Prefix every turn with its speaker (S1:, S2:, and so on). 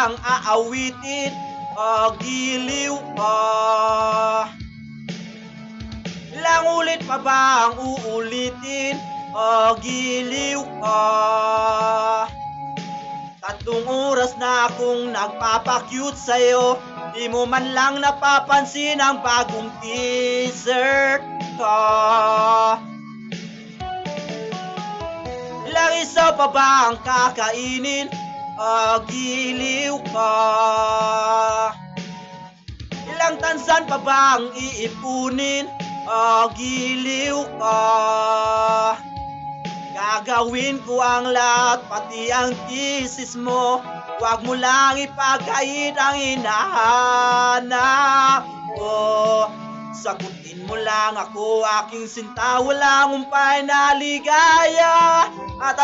S1: bang aawitin o giliw ka? Ilang ulit pa bang uulitin o giliw ka? 3 oras na akong nagpapakyut sa'yo, di mo man lang napapansin ang bagong t-shirt ko. Ilang isaw pa ba ang kakainin o giliw ka? Ilang tansan pa ba ang iipunin o giliw ka? Gagawin ko ang lahat, pati ang thesis mo. Huwag mo lang ipagkait ang hinahanap ko. Sagutin mo lang ako, aking sinta, walang umpay na ligaya. At